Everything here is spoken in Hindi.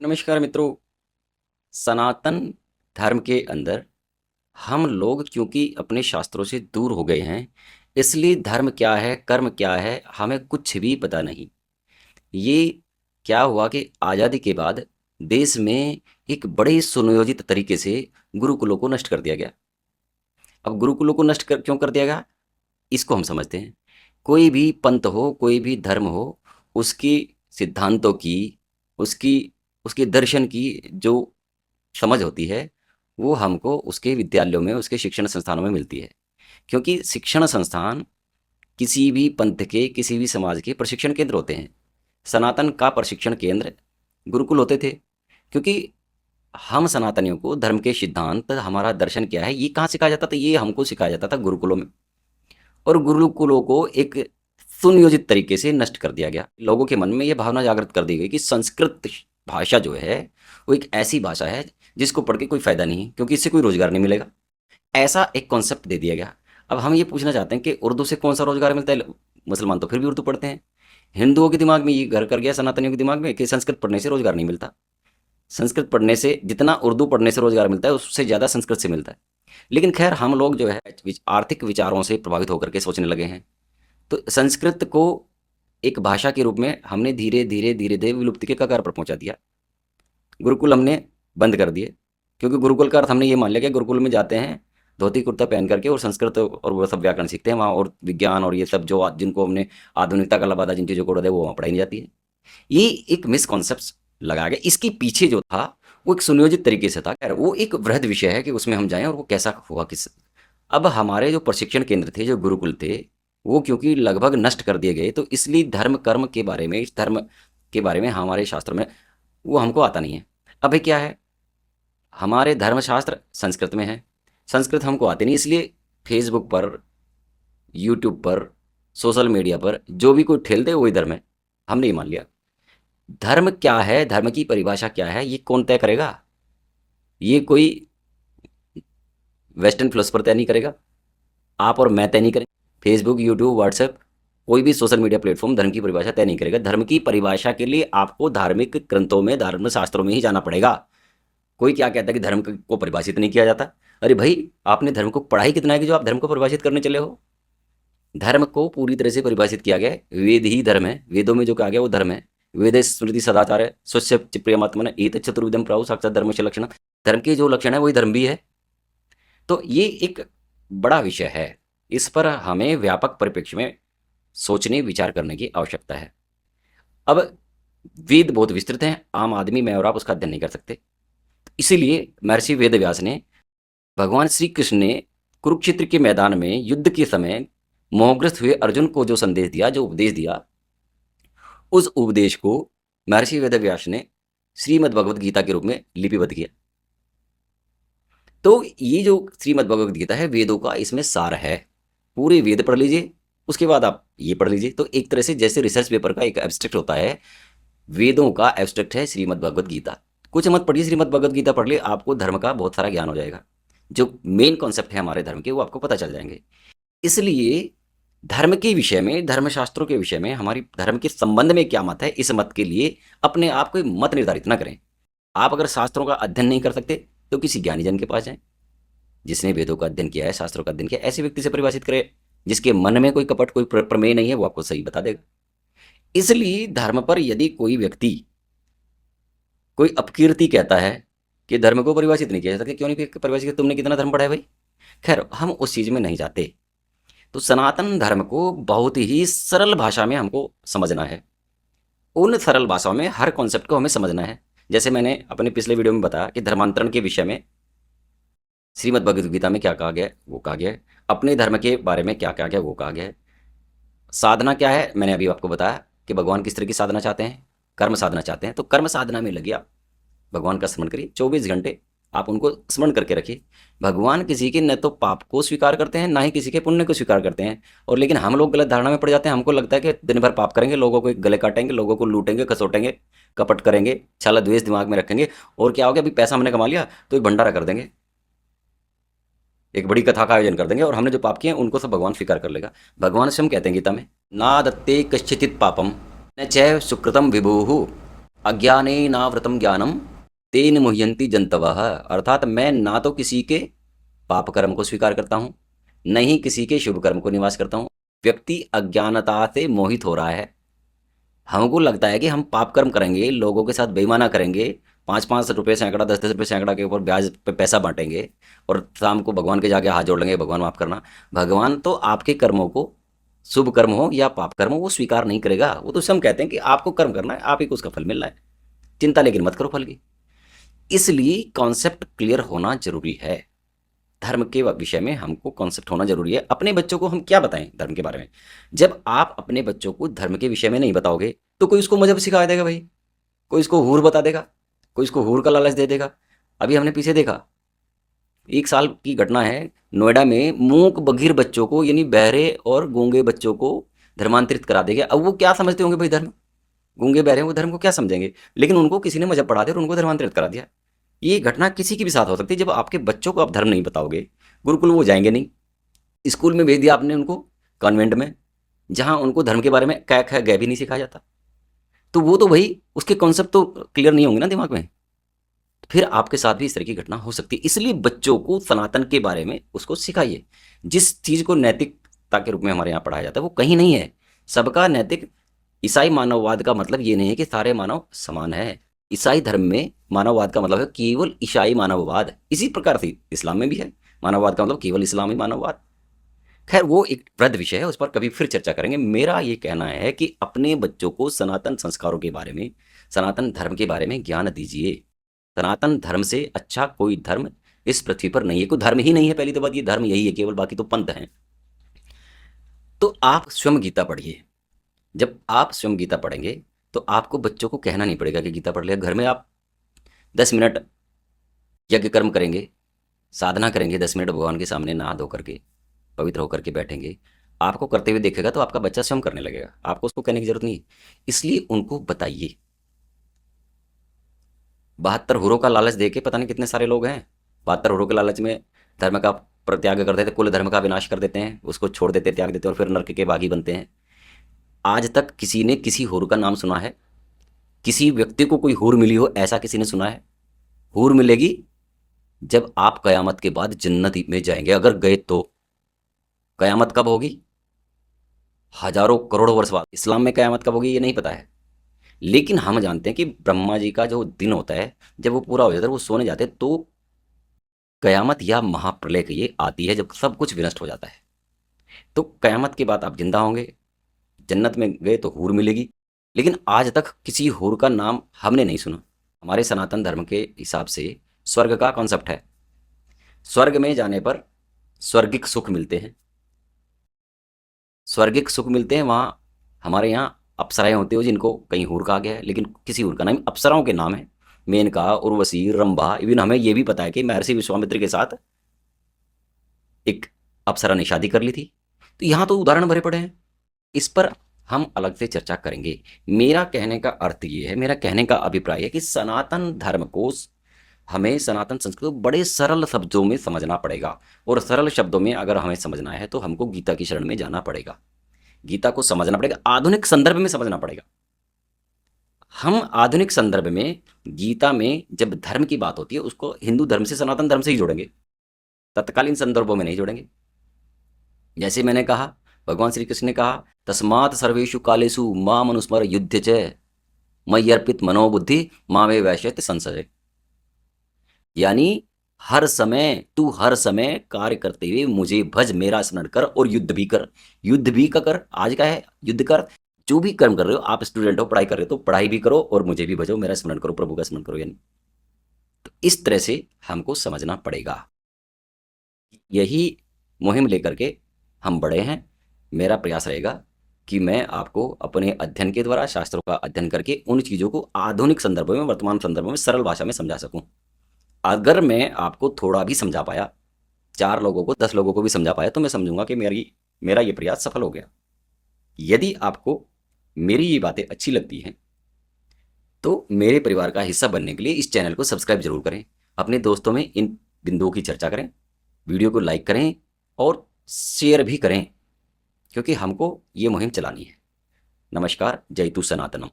नमस्कार मित्रों। सनातन धर्म के अंदर हम लोग क्योंकि अपने शास्त्रों से दूर हो गए हैं, इसलिए धर्म क्या है, कर्म क्या है, हमें कुछ भी पता नहीं। ये क्या हुआ कि आज़ादी के बाद देश में एक बड़े सुनियोजित तरीके से गुरुकुलों को नष्ट कर दिया गया। अब गुरुकुलों को नष्ट क्यों कर दिया गया, इसको हम समझते हैं। कोई भी पंथ हो, कोई भी धर्म हो, उसकी सिद्धांतों की, उसकी उसके दर्शन की जो समझ होती है, वो हमको उसके विद्यालयों में, उसके शिक्षण संस्थानों में मिलती है। क्योंकि शिक्षण संस्थान किसी भी पंथ के, किसी भी समाज के प्रशिक्षण केंद्र होते हैं। सनातन का प्रशिक्षण केंद्र गुरुकुल होते थे। क्योंकि हम सनातनियों को धर्म के सिद्धांत, हमारा दर्शन क्या है, ये कहाँ सिखाया जाता था? ये हमको सिखाया जाता था गुरुकुलों में। और गुरुकुलों को एक सुनियोजित तरीके से नष्ट कर दिया गया। लोगों के मन में ये भावना जागृत कर दी गई कि संस्कृत भाषा जो है वो एक ऐसी भाषा है जिसको पढ़ के कोई फायदा नहीं है, क्योंकि इससे कोई रोजगार नहीं मिलेगा। ऐसा एक कॉन्सेप्ट दे दिया गया। अब हम ये पूछना चाहते हैं कि उर्दू से कौन सा रोजगार मिलता है? मुसलमान तो फिर भी उर्दू पढ़ते हैं। हिंदुओं के दिमाग में ये घर कर गया, सनातनियों के दिमाग में, कि संस्कृत पढ़ने से रोजगार नहीं मिलता। संस्कृत पढ़ने से जितना उर्दू पढ़ने से रोजगार मिलता है, उससे ज़्यादा संस्कृत से मिलता है। लेकिन खैर, हम लोग जो है आर्थिक विचारों से प्रभावित होकर के सोचने लगे हैं। तो संस्कृत को एक भाषा के रूप में हमने धीरे धीरे धीरे धीरे विलुप्ति के कगार पर पहुंचा दिया। गुरुकुल हमने बंद कर दिए। क्योंकि गुरुकुल का अर्थ हमने ये मान लिया कि गुरुकुल में जाते हैं धोती कुर्ता पहन करके और संस्कृत और वो सब व्याकरण सीखते हैं वहाँ, और विज्ञान और ये सब जो जिनको हमने आधुनिकता का लबादा जिन चीज़ों को उड़ा दिया, वो वहाँ पढ़ाई नहीं जाती है। ये एक मिसकॉन्सेप्ट लगाया गया। इसके पीछे जो था वो एक सुनियोजित तरीके से था। खैर, वो एक वृहद विषय है कि उसमें हम जाएं और वो कैसा हुआ किस। अब हमारे जो प्रशिक्षण केंद्र थे, जो गुरुकुल थे, वो क्योंकि लगभग नष्ट कर दिए गए, तो इसलिए धर्म कर्म के बारे में, इस धर्म के बारे में हमारे शास्त्र में वो हमको आता नहीं है। अभी क्या है, हमारे धर्मशास्त्र संस्कृत में है, संस्कृत हमको आती नहीं, इसलिए फेसबुक पर, यूट्यूब पर, सोशल मीडिया पर जो भी कोई ठेलते वही धर्म है। हमने ये मान लिया। धर्म क्या है, धर्म की परिभाषा क्या है, ये कौन तय करेगा? ये कोई वेस्टर्न फिलोसफर तय नहीं करेगा, आप और मैं तय नहीं करेंगे। फेसबुक, यूट्यूब, व्हाट्सएप, कोई भी सोशल मीडिया प्लेटफॉर्म धर्म की परिभाषा तय नहीं करेगा। धर्म की परिभाषा के लिए आपको धार्मिक ग्रंथों में, धर्म शास्त्रों में ही जाना पड़ेगा। कोई क्या कहता है कि धर्म को परिभाषित नहीं किया जाता? अरे भाई, आपने धर्म को पढ़ा ही कितना है कि जो आप धर्म को परिभाषित करने चले हो? धर्म को पूरी तरह से परिभाषित किया गया है, वेद ही धर्म है। वेदों में जो कहा गया वो धर्म है। वेद स्मृति सदाचार है, स्वस्य प्रियमात्मन एत चतुर्विधम प्राहु साक्षात धर्म से लक्षण। धर्म के जो लक्षण है वही धर्म भी है। तो ये एक बड़ा विषय है। इस पर हमें व्यापक परिप्रेक्ष्य में सोचने, विचार करने की आवश्यकता है। अब वेद बहुत विस्तृत हैं, आम आदमी, मैं और आप उसका अध्ययन नहीं कर सकते। इसीलिए महर्षि वेदव्यास ने, भगवान श्री कृष्ण ने कुरुक्षेत्र के मैदान में युद्ध के समय मोहग्रस्त हुए अर्जुन को जो संदेश दिया, जो उपदेश दिया, उस उपदेश को महर्षि वेदव्यास ने श्रीमद् भगवद गीता के रूप में लिपिबद्ध किया। तो ये जो श्रीमद् भगवद गीता है, वेदों का इसमें सार है। पूरे वेद पढ़ लीजिए, उसके बाद आप ये पढ़ लीजिए। तो एक तरह से जैसे रिसर्च पेपर का एक एब्स्ट्रैक्ट होता है, वेदों का एब्स्ट्रैक्ट है श्रीमद् भगवद गीता। कुछ मत पढ़िए, श्रीमद् भगवद गीता पढ़ लिए, आपको धर्म का बहुत सारा ज्ञान हो जाएगा। जो मेन कॉन्सेप्ट है हमारे धर्म के, वो आपको पता चल जाएंगे। इसलिए धर्म के विषय में, धर्मशास्त्रों के विषय में हमारी धर्म के संबंध में क्या मत है, इस मत के लिए अपने आप को मत निर्धारित ना करें। आप अगर शास्त्रों का अध्ययन नहीं कर सकते तो किसी ज्ञानी जन के पास जाएं, जिसने वेदों का अध्ययन किया है, शास्त्रों का अध्ययन किया है। ऐसे व्यक्ति से परिभाषित करें जिसके मन में कोई कपट, कोई प्रमेय नहीं है, वो आपको सही बता देगा। इसलिए धर्म पर यदि कोई व्यक्ति कोई अपकीर्ति कहता है कि धर्म को परिभाषित नहीं किया जा सकता, क्यों नहीं परिभाषित किया? तुमने कितना धर्म पढ़ा है भाई? खैर, हम उस चीज में नहीं जाते। तो सनातन धर्म को बहुत ही सरल भाषा में हमको समझना है। उन सरल भाषाओं में हर कॉन्सेप्ट को हमें समझना है। जैसे मैंने अपने पिछले वीडियो में बताया कि धर्मांतरण के विषय में श्रीमद् भगवद गीता में क्या कहा गया है, वो कहा गया है। अपने धर्म के बारे में क्या कहा गया, वो कहा गया है। साधना क्या है, मैंने अभी आपको बताया कि भगवान किस तरह की साधना चाहते हैं, कर्म साधना चाहते हैं। तो कर्म साधना में लगिए आप, भगवान का स्मरण करिए 24 घंटे। आप उनको स्मरण करके रखिए। भगवान किसी के न तो पाप को स्वीकार करते हैं, ना ही किसी के पुण्य को स्वीकार करते हैं। और लेकिन हम लोग गलत धारणा में पड़ जाते हैं। हमको लगता है कि दिन भर पाप करेंगे, लोगों को गले काटेंगे, लोगों को लूटेंगे, खसोटेंगे, कपट करेंगे, छल द्वेष दिमाग में रखेंगे, और क्या हो गया, अभी पैसा हमने कमा लिया तो एक भंडारा कर देंगे, एक बड़ी कथा का आयोजन कर देंगे, और हमने जो पाप किए हैं उनको सब भगवान स्वीकार कर लेगा। भगवान स्वयं कहते हैं गीता में, ना दत्ते कश्चित पापम न चैव सुकृतम विभुः अज्ञानेनावृतम ज्ञानम तेन मुह्यंति जंतवः। अर्थात मैं ना तो किसी के पाप कर्म को स्वीकार करता हूं, न ही किसी के शुभ कर्म को निवास करता हूं। व्यक्ति अज्ञानता से मोहित हो रहा है। हमको लगता है कि हम पाप कर्म करेंगे, लोगों के साथ बेईमाना करेंगे, 5-5 रुपये सैकड़ा, 10-10 रुपये सैकड़ा के ऊपर ब्याज पे पैसा बांटेंगे और शाम को भगवान के जाके हाथ जोड़ लेंगे, भगवान माफ करना। भगवान तो आपके कर्मों को, शुभ कर्म हो या पाप कर्म हो, वो स्वीकार नहीं करेगा। वो तो हम कहते हैं कि आपको कर्म करना है, आप ही को उसका फल मिल रहा है, चिंता लेकिन मत करो फल की। इसलिए कॉन्सेप्ट क्लियर होना जरूरी है। धर्म के विषय में हमको कॉन्सेप्ट होना जरूरी है। अपने बच्चों को हम क्या बताएं धर्म के बारे में? जब आप अपने बच्चों को धर्म के विषय में नहीं बताओगे तो कोई उसको मजहब सिखा देगा भाई, कोई इसको हूर बता देगा, कोई इसको हूर का लालच दे देगा। अभी हमने पीछे देखा, 1 साल की घटना है, नोएडा में मूक बधिर बच्चों को, यानी बहरे और गूंगे बच्चों को धर्मांतरित करा देगा। अब वो क्या समझते होंगे भाई धर्म? गूंगे बहरे वो धर्म को क्या समझेंगे? लेकिन उनको किसी ने मजहब पढ़ा दिया और उनको धर्मांतरित करा दिया। ये घटना किसी के भी साथ हो सकती है। जब आपके बच्चों को आप धर्म नहीं बताओगे, गुरुकुल वो जाएंगे नहीं, स्कूल में भेज दिया आपने उनको, कॉन्वेंट में, जहां उनको धर्म के बारे में कै ख गै भी नहीं सिखाया जाता, तो वो तो भाई उसके कॉन्सेप्ट तो क्लियर नहीं होंगे ना दिमाग में। फिर आपके साथ भी इस तरह की घटना हो सकती है। इसलिए बच्चों को सनातन के बारे में उसको सिखाइए। जिस चीज़ को नैतिकता के रूप में हमारे यहाँ पढ़ाया जाता है वो कहीं नहीं है, सबका नैतिक। ईसाई मानववाद का मतलब ये नहीं है कि सारे मानव समान है। ईसाई धर्म में मानववाद का मतलब है केवल ईसाई मानववाद। इसी प्रकार से इस्लाम में भी है, मानववाद का मतलब केवल इस्लामी मानववाद। खैर वो एक वृहद विषय है, उस पर कभी फिर चर्चा करेंगे। मेरा ये कहना है कि अपने बच्चों को सनातन संस्कारों के बारे में, सनातन धर्म के बारे में ज्ञान दीजिए। सनातन धर्म से अच्छा कोई धर्म इस पृथ्वी पर नहीं है। कोई धर्म ही नहीं है, पहली तो बात, ये धर्म यही है केवल, बाकी तो पंथ हैं। तो आप स्वयं गीता पढ़िए। जब आप स्वयं गीता पढ़ेंगे तो आपको बच्चों को कहना नहीं पड़ेगा कि गीता पढ़ लिया। घर में आप 10 मिनट यज्ञ कर्म करेंगे, साधना करेंगे, 10 मिनट भगवान के सामने नहा धो करके पवित्र होकर के बैठेंगे, आपको करते हुए देखेगा तो आपका बच्चा स्वयं करने लगेगा, आपको उसको कहने की जरूरत नहीं। इसलिए उनको बताइए। 72 हुरों का लालच दे के पता नहीं कितने सारे लोग हैं, 72 हुरों के लालच में धर्म का परित्याग कर देते, कुल धर्म का विनाश कर देते हैं, उसको छोड़ देते, त्याग देते और फिर नरक के बागी बनते हैं। आज तक किसी ने किसी हुर का नाम सुना है? किसी व्यक्ति को कोई हुर मिली हो, ऐसा किसी ने सुना है? हुर मिलेगी जब आप कयामत के बाद जन्नत में जाएंगे, अगर गए तो। कयामत कब होगी? हजारों करोड़ों वर्ष बाद। इस्लाम में कयामत कब होगी ये नहीं पता है, लेकिन हम जानते हैं कि ब्रह्मा जी का जो दिन होता है, जब वो पूरा हो जाता है, वो सोने जाते हैं, तो कयामत या महाप्रलय की ये आती है, जब सब कुछ विनष्ट हो जाता है। तो कयामत के बाद आप जिंदा होंगे, जन्नत में गए तो हूर मिलेगी। लेकिन आज तक किसी हूर का नाम हमने नहीं सुना। हमारे सनातन धर्म के हिसाब से स्वर्ग का कॉन्सेप्ट है, स्वर्ग में जाने पर स्वर्गिक सुख मिलते हैं, स्वर्गिक सुख मिलते हैं। वहाँ हमारे यहाँ अप्सराएं होती हो जिनको कहीं हूर कहा गया है, लेकिन किसी हूर का नाम, अप्सराओं के नाम है, मेनका, उर्वशी, रंभा। इवन हमें यह भी पता है कि महर्षि विश्वामित्र के साथ एक अप्सरा ने शादी कर ली थी। तो यहाँ तो उदाहरण भरे पड़े हैं, इस पर हम अलग से चर्चा करेंगे। मेरा कहने का अर्थ ये है, मेरा कहने का अभिप्राय है कि सनातन धर्म को, हमें सनातन संस्कृति को बड़े सरल शब्दों में समझना पड़ेगा। और सरल शब्दों में अगर हमें समझना है तो हमको गीता की शरण में जाना पड़ेगा, गीता को समझना पड़ेगा, आधुनिक संदर्भ में समझना पड़ेगा। हम आधुनिक संदर्भ में, गीता में जब धर्म की बात होती है उसको हिंदू धर्म से, सनातन धर्म से ही जोड़ेंगे, तत्कालीन संदर्भों में नहीं जोड़ेंगे। जैसे मैंने कहा, भगवान श्री कृष्ण ने कहा, तस्मात् सर्वेषु कालेषु माम अनुस्मर युद्ध च मयि अर्पित मनोबुद्धि मामे वैश्यते संशय। यानी हर समय, तू हर समय कार्य करते हुए मुझे भज, मेरा स्मरण कर और युद्ध भी कर। युद्ध भी का कर, आज का है युद्ध कर। जो भी कर्म कर रहे हो, आप स्टूडेंट हो, पढ़ाई कर रहे हो, तो पढ़ाई भी करो और मुझे भी भजो, मेरा स्मरण करो, प्रभु का स्मरण करो। यानी तो इस तरह से हमको समझना पड़ेगा। यही मुहिम लेकर के हम बड़े हैं। मेरा प्रयास रहेगा कि मैं आपको अपने अध्ययन के द्वारा, शास्त्रों का अध्ययन करके, उन चीज़ों को आधुनिक संदर्भों में, वर्तमान संदर्भों में सरल भाषा में समझा सकूं। अगर मैं आपको थोड़ा भी समझा पाया, 4 लोगों को, 10 लोगों को भी समझा पाया, तो मैं समझूंगा कि मेरा ये प्रयास सफल हो गया। यदि आपको मेरी ये बातें अच्छी लगती हैं तो मेरे परिवार का हिस्सा बनने के लिए इस चैनल को सब्सक्राइब जरूर करें, अपने दोस्तों में इन बिंदुओं की चर्चा करें, वीडियो को लाइक करें और शेयर भी करें, क्योंकि हमको ये मुहिम चलानी है। नमस्कार, जय तु सनातनम।